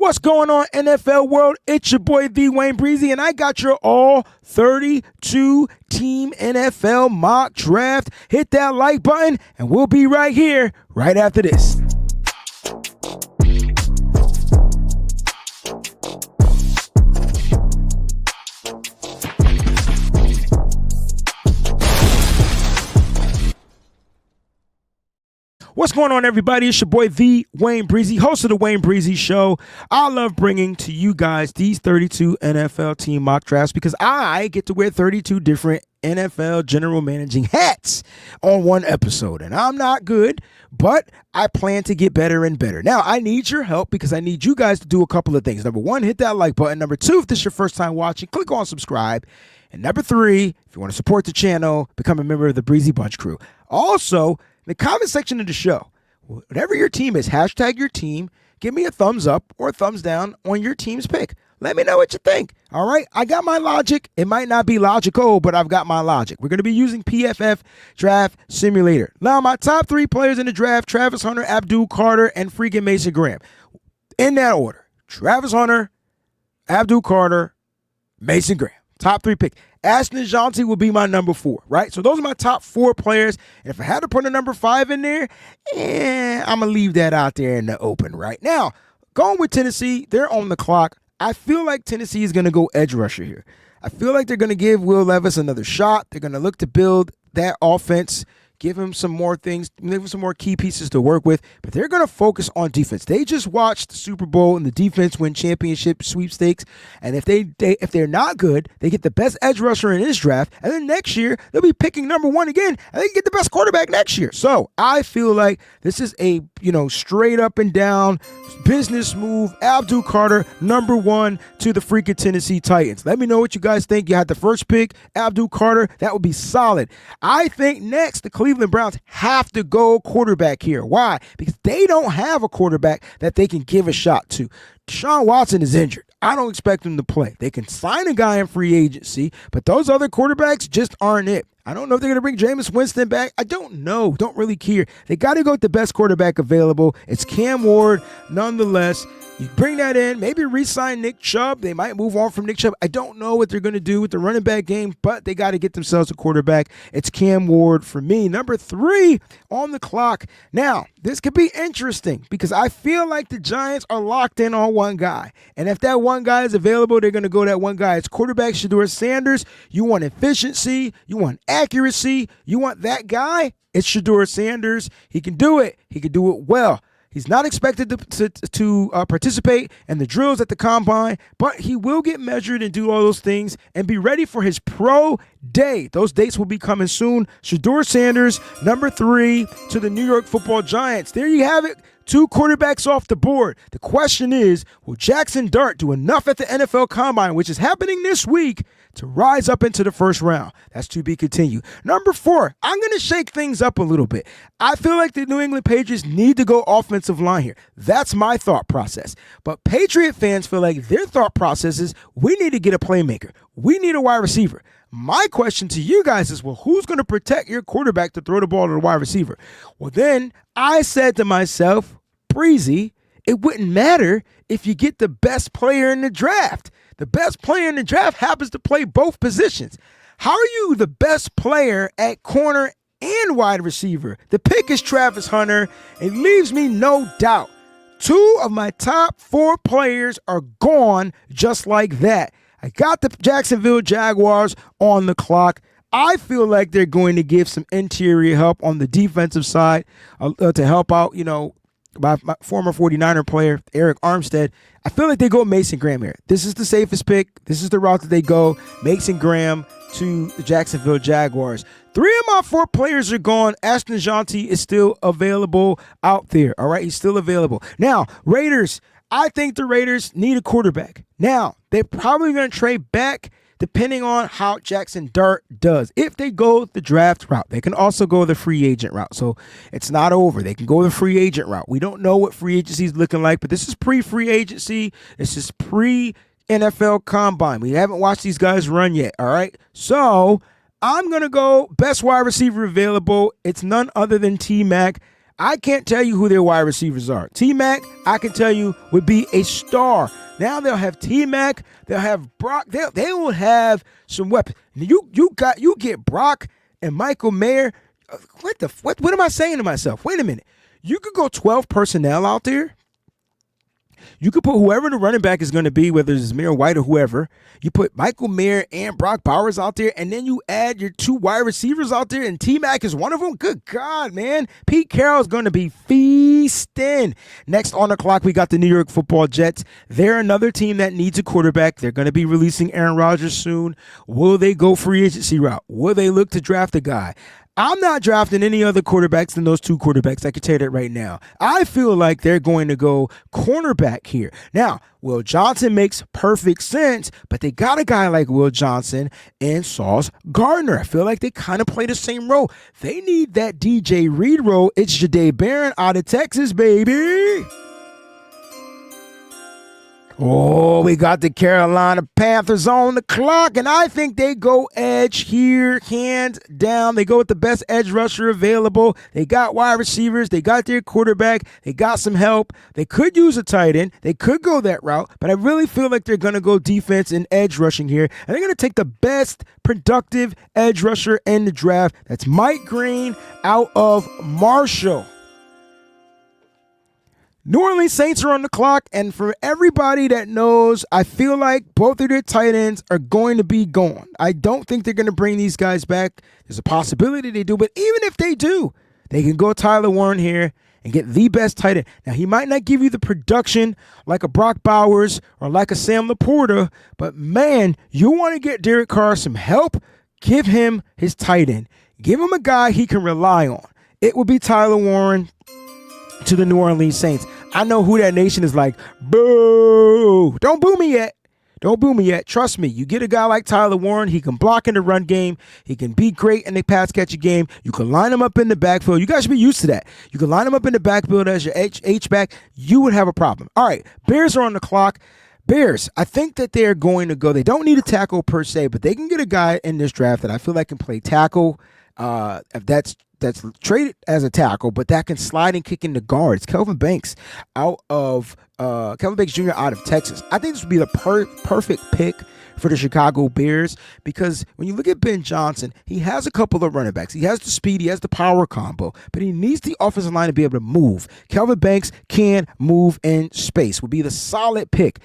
What's going on, NFL world? It's your boy, the WayneBreezie, and I got your all 32 team NFL mock draft. Hit that like button, and we'll be right here right after this. What's going on, everybody? It's your boy, the WayneBreezie, host of the WayneBreezie Show. I love bringing to you guys these 32 NFL team mock drafts because I get to wear 32 different NFL general managing hats on one episode. And I'm not good, but I plan to get better and better. Now, I need your help because I need you guys to do a couple of things. Number one, hit that like button. Number two, if this is your first time watching, click on subscribe. And number three, if you want to support the channel, become a member of the Breezie Bunch crew. Also, in the comment section of the show, whatever your team is, hashtag your team. Give me a thumbs up or a thumbs down on your team's pick. Let me know what you think. All right. I got my logic. It might not be logical, but I've got my logic. We're going to be using PFF Draft Simulator. Now, my top three players in the draft: Travis Hunter, Abdul Carter, and freaking Mason Graham. In that order: Travis Hunter, Abdul Carter, Mason Graham. Top three picks. NGNT will be my number 4, right? So those are my top 4 players. And if I had to put a number 5 in there, I'm going to leave that out there in the open right now. Going with Tennessee, they're on the clock. I feel like Tennessee is going to go edge rusher here. I feel like they're going to give Will Levis another shot. They're going to look to build that offense, give him some more things, give him some more key pieces to work with, but they're going to focus on defense. They just watched the Super Bowl and the defense win championship sweepstakes, and if they're not good, they get the best edge rusher in this draft, and then next year, they'll be picking number 1 again, and they can get the best quarterback next year. So I feel like this is a, straight up and down business move. Abdul Carter, number 1 to the freaking Tennessee Titans. Let me know what you guys think. You had the first pick, Abdul Carter. That would be solid. I think next, the Cleveland Browns have to go quarterback here. Why? Because they don't have a quarterback that they can give a shot to. Deshaun Watson is injured. I don't expect him to play. They can sign a guy in free agency, but those other quarterbacks just aren't it. I don't know if they're going to bring Jameis Winston back. I don't know. Don't really care. They got to go with the best quarterback available. It's Cam Ward, nonetheless. You bring that in, maybe re-sign Nick Chubb. They might move on from Nick Chubb. I don't know what they're going to do with the running back game, but they got to get themselves a quarterback. It's Cam Ward for me. Number 3 on the clock. Now, this could be interesting because I feel like the Giants are locked in on one guy. And if that one guy is available, they're going to go that one guy. It's quarterback Shedeur Sanders. You want efficiency. You want accuracy. You want that guy. It's Shedeur Sanders. He can do it. He can do it well. He's not expected to participate in the drills at the combine, but he will get measured and do all those things and be ready for his pro day. Those dates will be coming soon. Shedeur Sanders, number 3 to the New York Football Giants. There you have it. 2 quarterbacks off the board. The question is, will Jackson Dart do enough at the NFL Combine, which is happening this week, to rise up into the first round? That's to be continued. Number 4, I'm going to shake things up a little bit. I feel like the New England Patriots need to go offensive line here. That's my thought process. But Patriot fans feel like their thought process is, we need to get a playmaker. We need a wide receiver. My question to you guys is, well, who's going to protect your quarterback to throw the ball to the wide receiver? Well, then I said to myself, Breezie, it wouldn't matter if you get the best player in the draft. The best player in the draft happens to play both positions. How are you the best player at corner and wide receiver? The pick is Travis Hunter. It leaves me no doubt. 2 of my top 4 players are gone just like that. I got the Jacksonville Jaguars on the clock. I feel like they're going to give some interior help on the defensive side to help out, my former 49er player, Eric Armstead. I feel like they go Mason Graham here. This is the safest pick. This is the route that they go. Mason Graham to the Jacksonville Jaguars. 3 of my 4 players are gone. NGNT is still available out there. All right, he's still available. Now, Raiders. I think the Raiders need a quarterback. Now, they're probably going to trade back depending on how Jackson Dart does. If they go the draft route, they can also go the free agent route. So it's not over. They can go the free agent route. We don't know what free agency is looking like, but this is pre-free agency. This is pre-NFL Combine. We haven't watched these guys run yet, all right? So I'm going to go best wide receiver available. It's none other than T-Mac. I can't tell you who their wide receivers are. T-Mac, I can tell you, would be a star. Now they'll have T-Mac, they'll have Brock, they will have some weapons. You get Brock and Michael Mayer. What am I saying to myself? Wait a minute. You could go 12 personnel out there. You could put whoever the running back is going to be, whether it's Zamir White or whoever. You put Michael Mayer and Brock Bowers out there, and then you add your 2 wide receivers out there, and T-Mac is one of them. Good God, man. Pete Carroll is going to be feasting. Next on the clock, we got the New York Football Jets. They're another team that needs a quarterback. They're going to be releasing Aaron Rodgers soon. Will they go free agency route? Will they look to draft a guy? I'm not drafting any other quarterbacks than those 2 quarterbacks. I can tell you that right now. I feel like they're going to go cornerback here. Now, Will Johnson makes perfect sense, but they got a guy like Will Johnson and Sauce Gardner. I feel like they kind of play the same role. They need that DJ Reed role. It's Jahdae Barron out of Texas, baby. Oh, we got the Carolina Panthers on the clock, and I think they go edge here, hands down. They go with the best edge rusher available. They got wide receivers. They got their quarterback. They got some help. They could use a tight end. They could go that route, but I really feel like they're going to go defense and edge rushing here, and they're going to take the best productive edge rusher in the draft. That's Mike Green out of Marshall. New Orleans Saints are on the clock, and for everybody that knows, I feel like both of their tight ends are going to be gone. I don't think they're going to bring these guys back. There's a possibility they do, but even if they do, they can go Tyler Warren here and get the best tight end. Now, he might not give you the production like a Brock Bowers or like a Sam Laporta, but man, you want to get Derek Carr some help, give him his tight end. Give him a guy he can rely on. It will be Tyler Warren to the New Orleans Saints. I know who that nation is like, boo. Don't boo me yet. Don't boo me yet. Trust me. You get a guy like Tyler Warren, he can block in the run game. He can be great in the pass catching game. You can line him up in the backfield. You guys should be used to that. You can line him up in the backfield as your H-back. You would have a problem. All right. Bears are on the clock. Bears, I think that they're going to go. They don't need a tackle per se, but they can get a guy in this draft that I feel like can play tackle. If that's traded as a tackle, but that can slide and kick in the guards. Kelvin Banks Jr. out of Texas. I think this would be the perfect pick for the Chicago Bears, because when you look at Ben Johnson, he has a couple of running backs. He has the speed, he has the power combo, but he needs the offensive line to be able to move. Kelvin Banks can move in space. Would be the solid pick.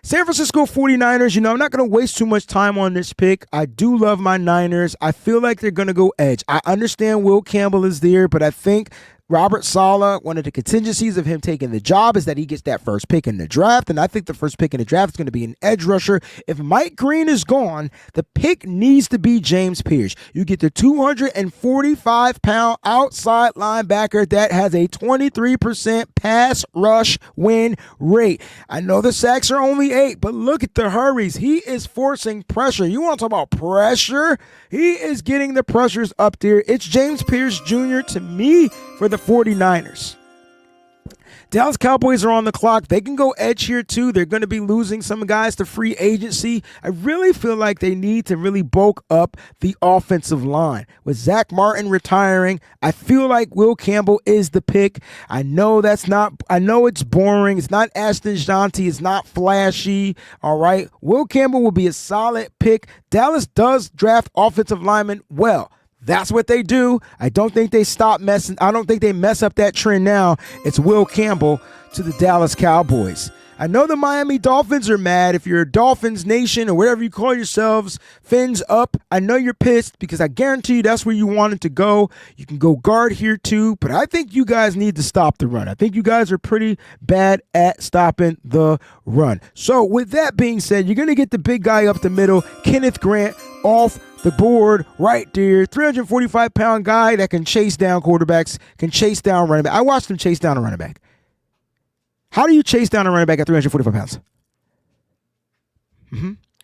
San Francisco 49ers, I'm not going to waste too much time on this pick. I do love my Niners. I feel like they're going to go edge. I understand Will Campbell is there, but I think Robert Saleh, one of the contingencies of him taking the job is that he gets that first pick in the draft, and I think the first pick in the draft is going to be an edge rusher. If Mike Green is gone, the pick needs to be James Pierce. You get the 245-pound outside linebacker that has a 23% pass rush win rate. I know the sacks are only 8, but look at the hurries. He is forcing pressure. You want to talk about pressure? He is getting the pressures up there. It's James Pierce Jr. to me for the 49ers. Dallas Cowboys are on the clock. They can go edge here too. They're going to be losing some guys to free agency. I really feel like they need to really bulk up the offensive line. With Zach Martin retiring, I feel like Will Campbell is the pick. I know it's boring. It's not Ashton Janty. It's not flashy. All right. Will Campbell will be a solid pick. Dallas does draft offensive linemen well. That's what they do. I don't think they stop messing. I don't think they mess up that trend now. It's Will Campbell to the Dallas Cowboys. I know the Miami Dolphins are mad. If you're a Dolphins Nation or whatever you call yourselves, fins up. I know you're pissed because I guarantee you that's where you wanted to go. You can go guard here too, but I think you guys need to stop the run. I think you guys are pretty bad at stopping the run. So with that being said, you're going to get the big guy up the middle, Kenneth Grant, off the board right there. 345-pound guy that can chase down quarterbacks, can chase down running back. I watched him chase down a running back. How do you chase down a running back at 345 pounds?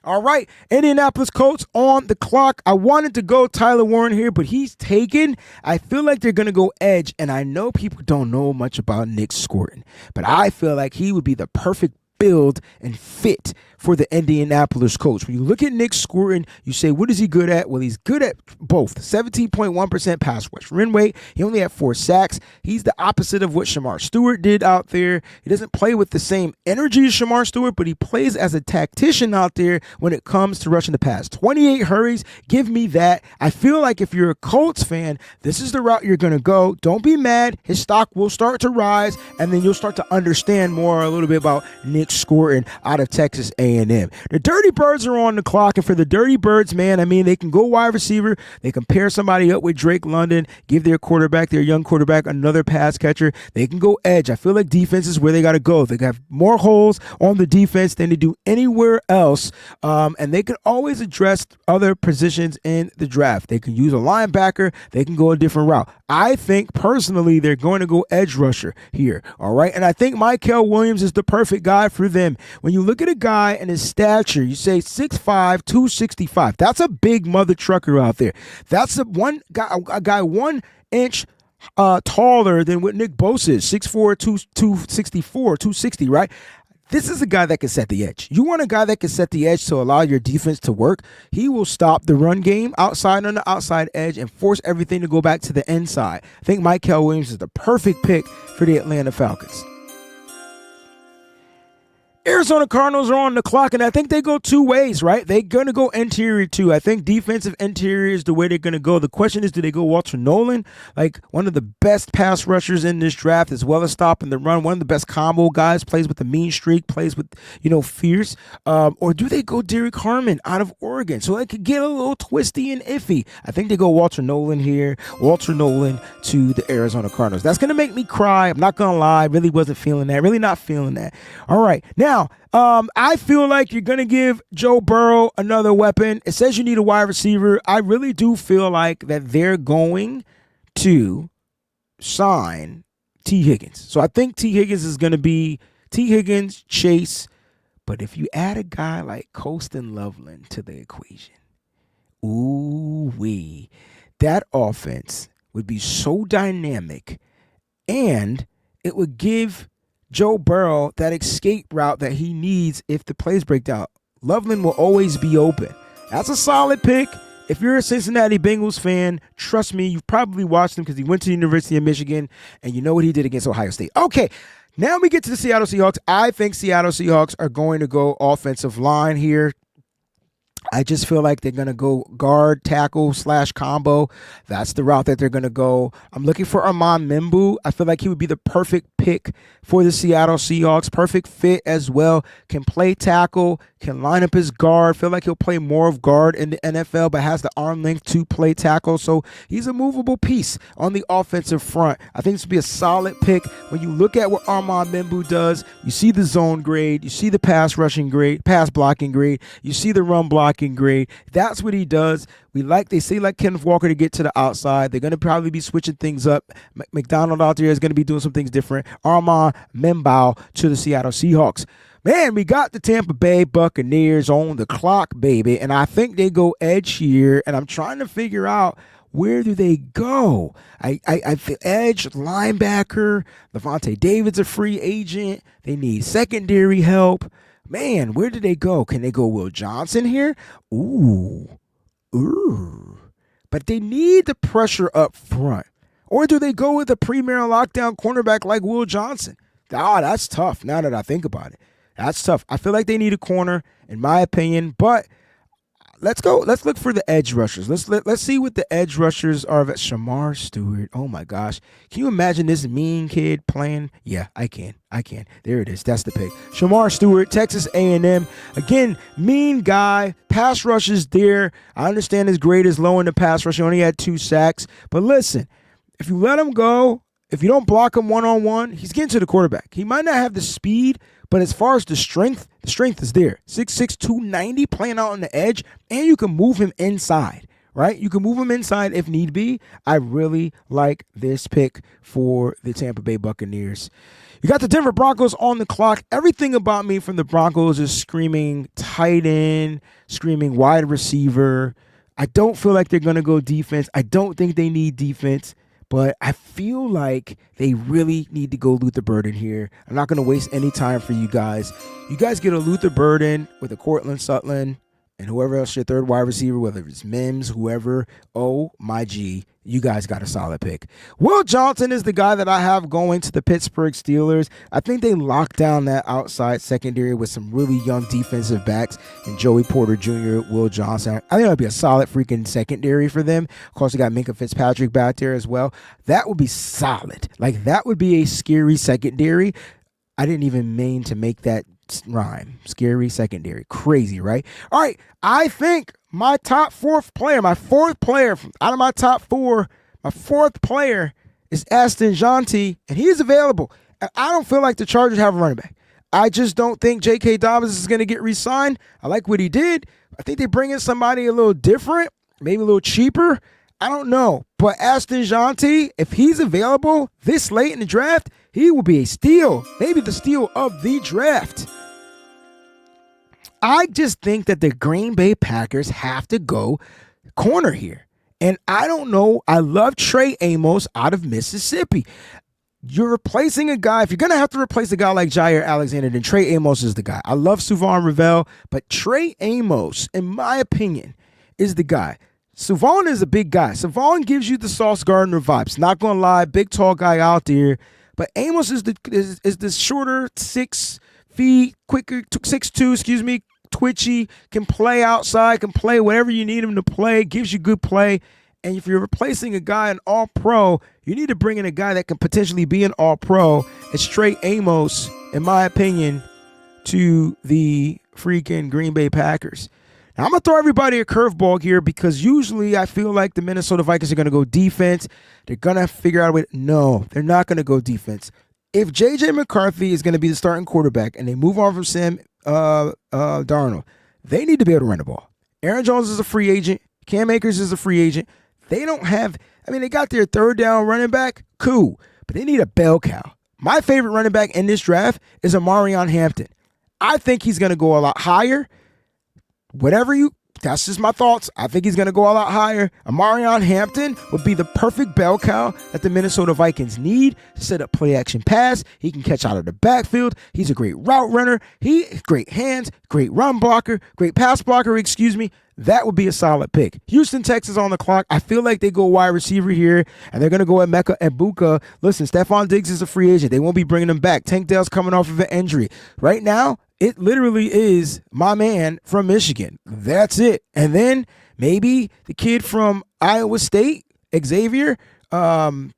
All right, Indianapolis Colts on the clock. I wanted to go Tyler Warren here, but he's taken. I feel like they're going to go edge, and I know people don't know much about Nick Scourton, but I feel like he would be the perfect build and fit for the Indianapolis Colts. When you look at Nick Scurton, you say, what is he good at? Well, he's good at both. 17.1% pass rush win rate. He only had 4 sacks. He's the opposite of what Shamar Stewart did out there. He doesn't play with the same energy as Shamar Stewart, but he plays as a tactician out there when it comes to rushing the pass. 28 hurries. Give me that. I feel like if you're a Colts fan, this is the route you're going to go. Don't be mad. His stock will start to rise, and then you'll start to understand more a little bit about Nick Scurton out of Texas A&M. The Dirty Birds are on the clock, and for the Dirty Birds, man, I mean, they can go wide receiver. They can pair somebody up with Drake London, give their quarterback, their young quarterback, another pass catcher. They can go edge. I feel like defense is where they got to go. They have more holes on the defense than they do anywhere else, and they can always address other positions in the draft. They can use a linebacker. They can go a different route. I think, personally, they're going to go edge rusher here, all right? And I think Mykel Williams is the perfect guy for them. When you look at a guy and his stature, you say 6'5", 265. That's a big mother trucker out there. That's a guy 1 inch taller than what Nick Bosa is, 6'4", 264, 260, right? This is a guy that can set the edge. You want a guy that can set the edge to allow your defense to work. He will stop the run game outside on the outside edge and force everything to go back to the inside. I think Mykel Williams is the perfect pick for the Atlanta Falcons. Arizona Cardinals are on the clock, and I think they go 2 ways, right? They're going to go interior too. I think defensive interior is the way they're going to go. The question is, do they go Walter Nolan, like one of the best pass rushers in this draft, as well as stopping the run, one of the best combo guys, plays with the mean streak, plays with, fierce, or do they go Derek Harmon out of Oregon? So it could get a little twisty and iffy. I think they go Walter Nolan here, Walter Nolan to the Arizona Cardinals. That's going to make me cry. I'm not going to lie. Really wasn't feeling that. Really not feeling that. All right. Now, I feel like you're going to give Joe Burrow another weapon. It says you need a wide receiver. I really do feel like that they're going to sign T. Higgins. So I think T. Higgins is going to be T. Higgins, Chase. But if you add a guy like Colston Loveland to the equation, ooh-wee, that offense would be so dynamic, and it would give Joe Burrow that escape route that he needs if the plays break down. Loveland will always be open. That's a solid pick. If you're a Cincinnati Bengals fan, trust me, you've probably watched him because he went to the University of Michigan, and you know what he did against Ohio State. Okay, now we get to the Seattle Seahawks. I think Seattle Seahawks are going to go offensive line here. I just feel like they're going to go guard, tackle, / combo. That's the route that they're going to go. I'm looking for Armand Membu. I feel like he would be the perfect pick for the Seattle Seahawks. Perfect fit as well. Can play tackle, can line up his guard. Feel like he'll play more of guard in the NFL, but has the arm length to play tackle. So he's a movable piece on the offensive front. I think this would be a solid pick. When you look at what Armand Membu does, you see the zone grade, you see the pass rushing grade, pass blocking grade, you see the run blocking grade. That's what he does. They say like Kenneth Walker to get to the outside. They're going to probably be switching things up. McDonald out there is going to be doing some things different. Armand Membu to the Seattle Seahawks. Man, we got the Tampa Bay Buccaneers on the clock, baby, and I think they go edge here, and I'm trying to figure out where do they go. I feel edge, linebacker, Levante David's a free agent. They need secondary help. Man, where do they go? Can they go Will Johnson here? Ooh. But they need the pressure up front. Or do they go with a premier lockdown cornerback like Will Johnson? That's tough now that I think about it. That's tough. I feel like they need a corner, in my opinion, but let's go. Let's look for the edge rushers. Let's see what the edge rushers are. Shamar Stewart. Oh my gosh. Can you imagine this mean kid playing? Yeah, I can. There it is. That's the pick. Shamar Stewart, Texas A&M. Again, mean guy. Pass rush is there. I understand his grade is low in the pass rush. He only had 2 sacks. But listen, if you let him go, if you don't block him one-on-one, he's getting to the quarterback. He might not have the speed, but as far as the strength is there. 6'6", 290, playing out on the edge, and you can move him inside, right? You can move him inside if need be. I really like this pick for the Tampa Bay Buccaneers. You got the Denver Broncos on the clock. Everything about me from the Broncos is screaming tight end, screaming wide receiver. I don't feel like they're going to go defense. I don't think they need defense. but I feel like they really need to go Luther Burden here. I'm not going to waste any time for you guys. You guys get a Luther Burden with a Cortland Sutton and whoever else your third wide receiver, whether it's Mims, whoever. Oh my G, you guys got a solid pick. Will Johnson is the guy that I have going to the Pittsburgh Steelers. I think they locked down that outside secondary with some really young defensive backs and Joey Porter Jr., Will Johnson. I think it'll be a solid freaking secondary for them. Of course, they got Minkah Fitzpatrick back there as well. That would be solid. Like, that would be a scary secondary. I didn't even mean to make that rhyme. Scary secondary. Crazy, right? All right. I think my fourth player out of my top four, my fourth player is NGNT, and he is available. And I don't feel like the Chargers have a running back. I just don't think J.K. Dobbins is going to get re-signed. I like what he did. I think they bring in somebody a little different, maybe a little cheaper. I don't know. But NGNT, if he's available this late in the draft, he will be a steal. Maybe the steal of the draft. I just think that the Green Bay Packers have to go corner here. And I don't know. I love Trey Amos out of Mississippi. You're replacing a guy. If you're going to have to replace a guy like Jair Alexander, then Trey Amos is the guy. I love Suvon Ravel, but Trey Amos, in my opinion, is the guy. Suvon is a big guy. Suvon gives you the Sauce Gardner vibes. Not going to lie, big, tall guy out there. But Amos is the shorter 6 feet, quicker, 6'2", twitchy, can play outside, can play whatever you need him to play, gives you good play. And if you're replacing a guy, an all-pro, you need to bring in a guy that can potentially be an all-pro. It's Trey Amos, in my opinion, to the freaking Green Bay Packers. Now, I'm going to throw everybody a curveball here because usually I feel like the Minnesota Vikings are going to go defense. They're going to figure out a way. No, they're not going to go defense. If J.J. McCarthy is going to be the starting quarterback and they move on from Sam Darnold, they need to be able to run the ball. Aaron Jones is a free agent. Cam Akers is a free agent. They don't have, they got their third down running back. Cool. But they need a bell cow. My favorite running back in this draft is Amarion Hampton. I think he's going to go a lot higher. That's just my thoughts. I think he's going to go a lot higher. Amarion Hampton would be the perfect bell cow that the Minnesota Vikings need to set up play action pass. He can catch out of the backfield. He's a great route runner. Great hands, great run blocker, great pass blocker, That would be a solid pick. Houston, Texas on the clock. I feel like they go wide receiver here, and they're going to go at Emeka Egbuka. Listen, Stephon Diggs is a free agent. They won't be bringing him back. Tank Dell's coming off of an injury. Right now, it literally is my man from Michigan. That's it. And then maybe the kid from Iowa State, Xavier. What do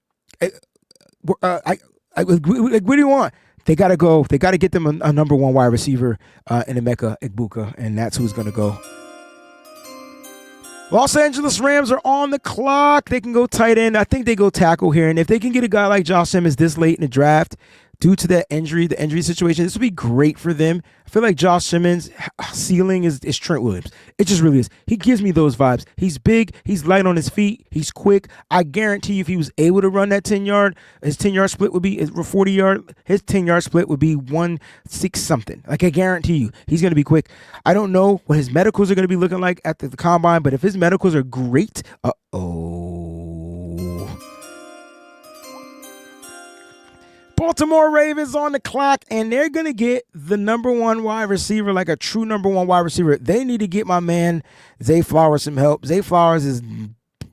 you want? They got to go. They got to get them a number one wide receiver in Emeka Egbuka, and that's who's going to go. Los Angeles Rams are on the clock. They can go tight end. I think they go tackle here. And if they can get a guy like Josh Simmons this late in the draft, due to the injury situation, this would be great for them. I feel like Josh Simmons' ceiling is Trent Williams. It just really is. He gives me those vibes. He's big. He's light on his feet. He's quick. I guarantee you if he was able to run that 10-yard, his 10-yard split would be 40-yard. His 10-yard split would be 1.6 something. Like, I guarantee you he's going to be quick. I don't know what his medicals are going to be looking like at the combine, but if his medicals are great, Baltimore Ravens on the clock, and they're going to get the number one wide receiver, like a true number one wide receiver. They need to get my man Zay Flowers some help. Zay Flowers is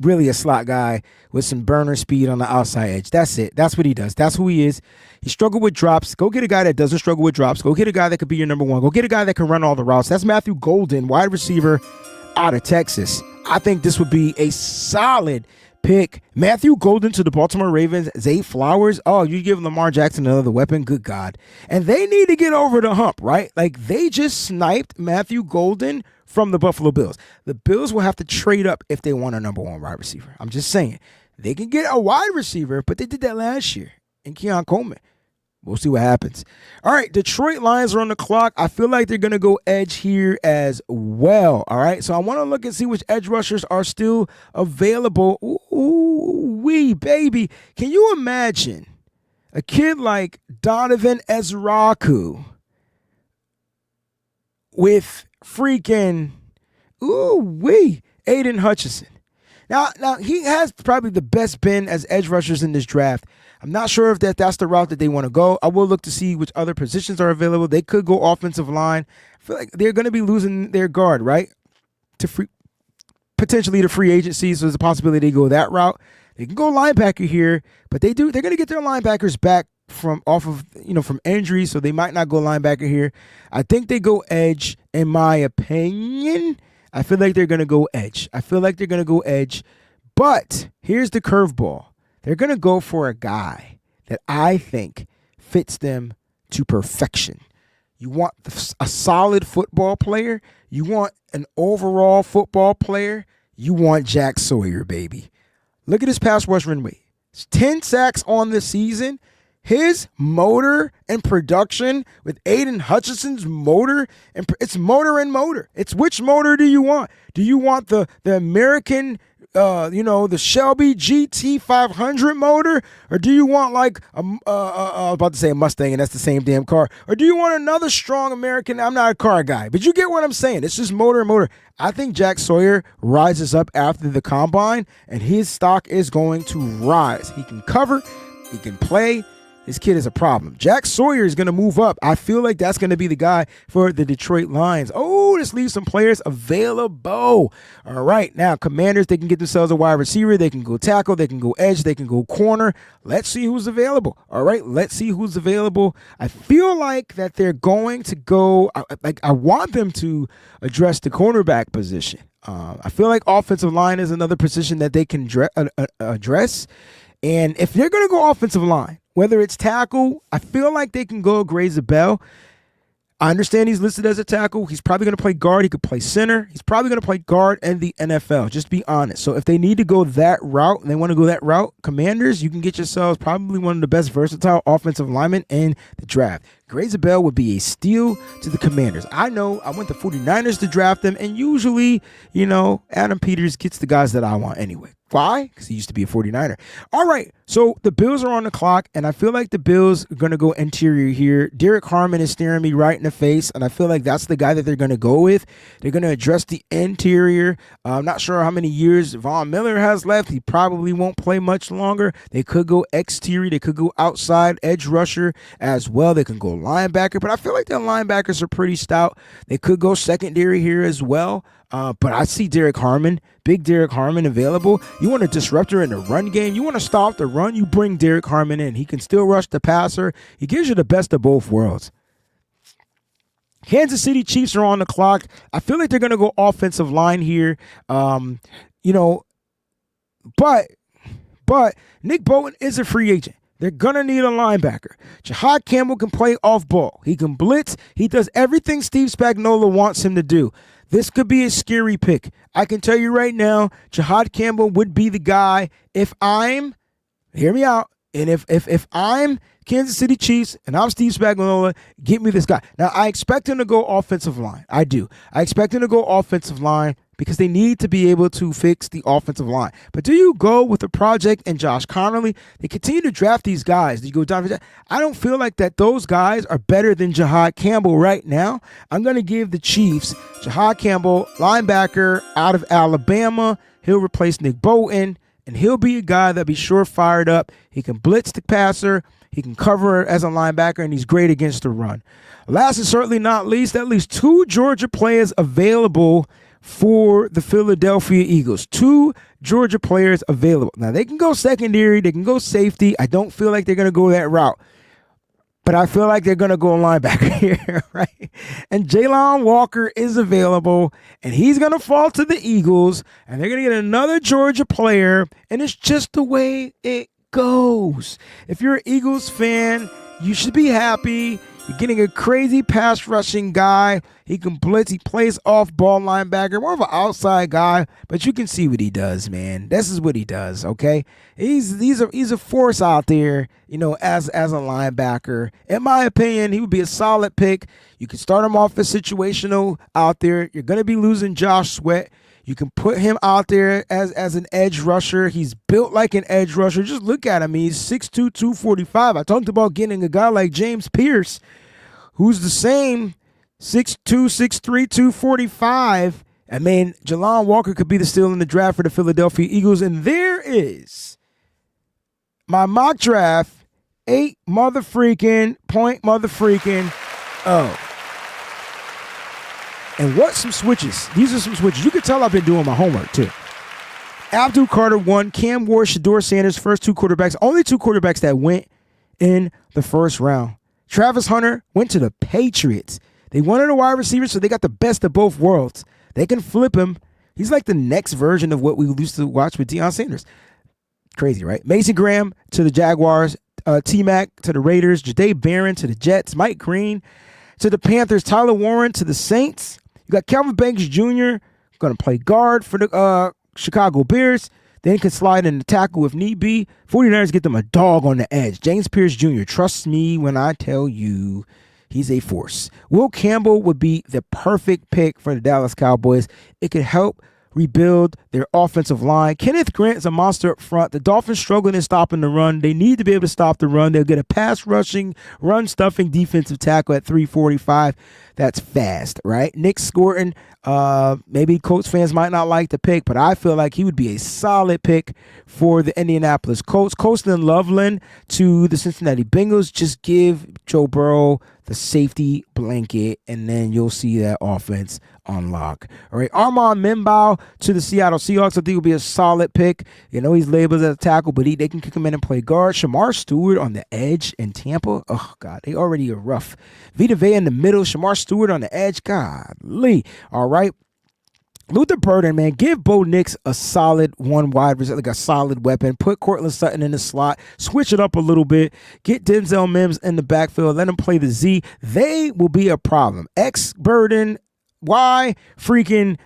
really a slot guy with some burner speed on the outside edge. That's it. That's what he does. That's who he is. He struggled with drops. Go get a guy that doesn't struggle with drops. Go get a guy that could be your number one. Go get a guy that can run all the routes. That's Matthew Golden, wide receiver out of Texas. I think this would be a solid pick. Matthew Golden to the Baltimore Ravens. Zay Flowers. Oh, you give Lamar Jackson another weapon. Good God. And they need to get over the hump, right? Like, they just sniped Matthew Golden from the Buffalo Bills. The Bills will have to trade up if they want a number one wide receiver. I'm just saying. They can get a wide receiver, but they did that last year in Keon Coleman. We'll see what happens. All right, Detroit Lions are on the clock. I feel like they're going to go edge here as well. All right, so I want to look and see which edge rushers are still available. Ooh-wee, baby. Can you imagine a kid like Donovan Ezraku with freaking, ooh-wee, Aiden Hutchinson? Now he has probably the best bin as edge rushers in this draft. I'm not sure if that's the route that they want to go. I will look to see which other positions are available. They could go offensive line. I feel like they're going to be losing their guard, right? Potentially to free agency, so there's a possibility they go that route. They can go linebacker here, but they're going to get their linebackers back from injury, so they might not go linebacker here. I think they go edge, in my opinion. I feel like they're going to go edge. But here's the curveball. They're going to go for a guy that I think fits them to perfection. You want a solid football player. You want an overall football player. You want Jack Sawyer, baby. Look at his pass rush rate. It's 10 sacks on the season. His motor and production with Aiden Hutchinson's motor, and it's motor and motor. It's which motor do you want? Do you want the American, the Shelby GT 500 motor, or do you want like I was about to say a Mustang, and that's the same damn car, or do you want another strong American? I'm not a car guy, but you get what I'm saying. It's just motor and motor. I think Jack Sawyer rises up after the combine, and his stock is going to rise. He can cover, he can play. This kid is a problem. Jack Sawyer is going to move up. I feel like that's going to be the guy for the Detroit Lions. Oh, this leaves some players available. All right. Now, Commanders, they can get themselves a wide receiver. They can go tackle. They can go edge. They can go corner. Let's see who's available. All right. Let's see who's available. I feel like that they're going to go, I want them to address the cornerback position. I feel like offensive line is another position that they can address. And if they're going to go offensive line, whether it's tackle, I feel like they can go Breezie. I understand he's listed as a tackle. He's probably going to play guard. He could play center. He's probably going to play guard in the NFL, just be honest. So if they need to go that route and they want to go that route, Commanders, you can get yourselves probably one of the best versatile offensive linemen in the draft. Breezie would be a steal to the Commanders. I know I went to 49ers to draft them, and usually, Adam Peters gets the guys that I want anyway. Why? Because he used to be a 49er. All right, so the Bills are on the clock, and I feel like the Bills are going to go interior here. Derek Harmon is staring me right in the face, and I feel like that's the guy that they're going to go with. They're going to address the interior. I'm not sure how many years Von Miller has left. He probably won't play much longer. They could go exterior. They could go outside edge rusher as well. They can go linebacker, but I feel like their linebackers are pretty stout. They could go secondary here as well. But I see Derek Harmon, big Derek Harmon available. You want a disruptor in the run game. You want to stop the run. You bring Derek Harmon in. He can still rush the passer. He gives you the best of both worlds. Kansas City Chiefs are on the clock. I feel like they're going to go offensive line here. But Nick Bolton is a free agent. They're going to need a linebacker. Jahad Campbell can play off ball. He can blitz. He does everything Steve Spagnuolo wants him to do. This could be a scary pick. I can tell you right now, Jahad Campbell would be the guy hear me out, and if I'm Kansas City Chiefs and I'm Steve Spagnuolo, get me this guy. Now, I expect him to go offensive line. I do. I expect him to go offensive line because they need to be able to fix the offensive line. But do you go with a project and Josh Connerly? They continue to draft these guys. Do you go down? I don't feel like that those guys are better than Jahad Campbell right now. I'm going to give the Chiefs Jahad Campbell, linebacker out of Alabama. He'll replace Nick Bolton, and he'll be a guy that'll be sure fired up. He can blitz the passer. He can cover as a linebacker, and he's great against the run. Last and certainly not least, at least two Georgia players available for the Philadelphia Eagles. Two Georgia players available. Now, they can go secondary. They can go safety. I don't feel like they're going to go that route. But I feel like they're going to go linebacker here, right? And Jalon Walker is available, and he's going to fall to the Eagles, and they're going to get another Georgia player, and it's just the way it goes. If you're an Eagles fan, you should be happy. You're getting a crazy pass rushing guy. He can blitz. He plays off ball linebacker, more of an outside guy, but you can see what he does, man. This is what he does, okay? He's a force out there, as a linebacker. In my opinion, he would be a solid pick. You can start him off as situational out there. You're going to be losing Josh Sweat. You can put him out there as an edge rusher. He's built like an edge rusher. Just look at him. He's 6'2", 245. I talked about getting a guy like James Pierce, who's the same 6'2", 6'3", 245 I mean, Jalon Walker could be the steal in the draft for the Philadelphia Eagles. And there is my mock draft, 8 motherfreaking point motherfreaking oh. And what some switches. These are some switches. You can tell I've been doing my homework, too. Abdul Carter 1, Cam Ward, Shedeur Sanders, first 2 quarterbacks. Only 2 quarterbacks that went in the first round. Travis Hunter went to the Patriots. They wanted a wide receiver, so they got the best of both worlds. They can flip him. He's like the next version of what we used to watch with Deion Sanders. Crazy, right? Mason Graham to the Jaguars. T-Mac to the Raiders. Jahdae Barron to the Jets. Mike Green to the Panthers. Tyler Warren to the Saints. You got Calvin Banks Jr. going to play guard for the Chicago Bears. Then can slide in the tackle if need be. 49ers get them a dog on the edge. James Pierce Jr. Trust me when I tell you he's a force. Will Campbell would be the perfect pick for the Dallas Cowboys. It could help rebuild their offensive line. Kenneth Grant is a monster up front. The Dolphins struggling in stopping the run. They need to be able to stop the run. They'll get a pass rushing, run stuffing defensive tackle at 345. That's fast, right? Nick Scorton, maybe Colts fans might not like the pick, but I feel like he would be a solid pick for the Indianapolis Colts. Colston Loveland to the Cincinnati Bengals. Just give Joe Burrow the safety blanket, and then you'll see that offense unlock. All right, Armand Membow to the Seattle Seahawks. I think will be a solid pick. You know, he's labeled as a tackle, but they can kick him in and play guard. Shamar Stewart on the edge in Tampa. Oh, God, they already are rough. Vita Vea in the middle. Shamar Stewart on the edge. Golly. All right. Luther Burden, man, give Bo Nix a solid one wide receiver, like a solid weapon. Put Cortland Sutton in the slot. Switch it up a little bit. Get Denzel Mims in the backfield. Let him play the Z. They will be a problem. X Burden, Y freaking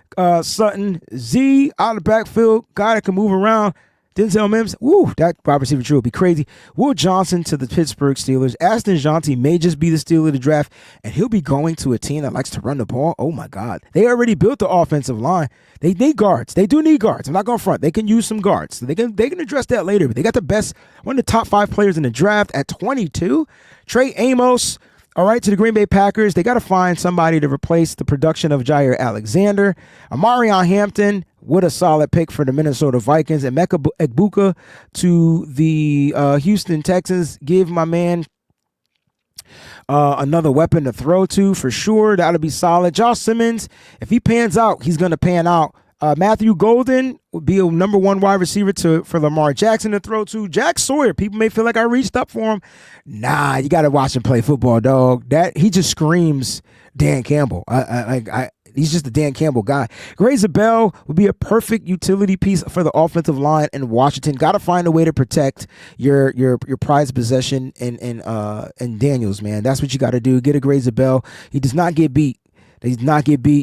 Sutton, Z out of the backfield. Guy that can move around. Denzel Mims, woo, that wide receiver tree will be crazy. Will Johnson to the Pittsburgh Steelers. Aston Jeanty may just be the steal of the draft, and he'll be going to a team that likes to run the ball. Oh, my God. They already built the offensive line. They need guards. They do need guards. I'm not going to front. They can use some guards. So they can address that later, but they got the best, one of the top 5 players in the draft at 22. Trey Amos, all right, to the Green Bay Packers. They got to find somebody to replace the production of Jair Alexander. Amarion Hampton, what a solid pick for the Minnesota Vikings. And Emeka Egbuka to the Houston Texans. Give my man another weapon to throw to for sure. That'll be solid. Josh Simmons, if he pans out, he's going to pan out. Matthew Golden would be a number 1 wide receiver for Lamar Jackson to throw to. Jack Sawyer, people may feel like I reached up for him. Nah, you got to watch him play football, dog. That he just screams Dan Campbell. He's just a Dan Campbell guy. Gray Zabel would be a perfect utility piece for the offensive line in Washington. Got to find a way to protect your prized possession and Daniels, man. That's what you got to do. Get a Gray Zabel. He does not get beat.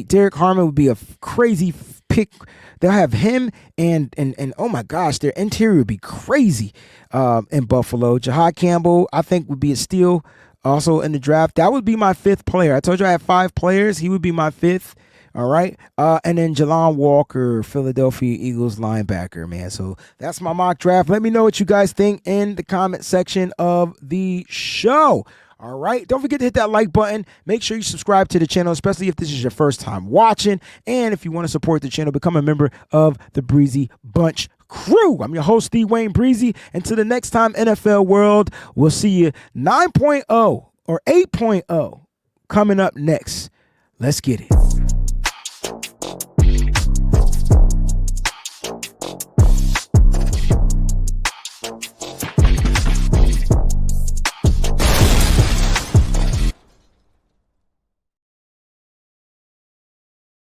Derek Harmon would be a crazy pick. They'll have him and oh my gosh, their interior would be crazy in Buffalo. Jahad Campbell, I think, would be a steal also in the draft. That would be my 5th player. I told you I had 5 players. He would be my 5th. All right. And then Jalon Walker, Philadelphia Eagles linebacker, man. So that's my mock draft. Let me know what you guys think in the comment section of the show. All right. Don't forget to hit that like button. Make sure you subscribe to the channel, especially if this is your first time watching. And if you want to support the channel, become a member of the Breezie Bunch crew. I'm your host, WayneBreezie. Until the next time, NFL world, we'll see you 9.0 or 8.0 coming up next. Let's get it.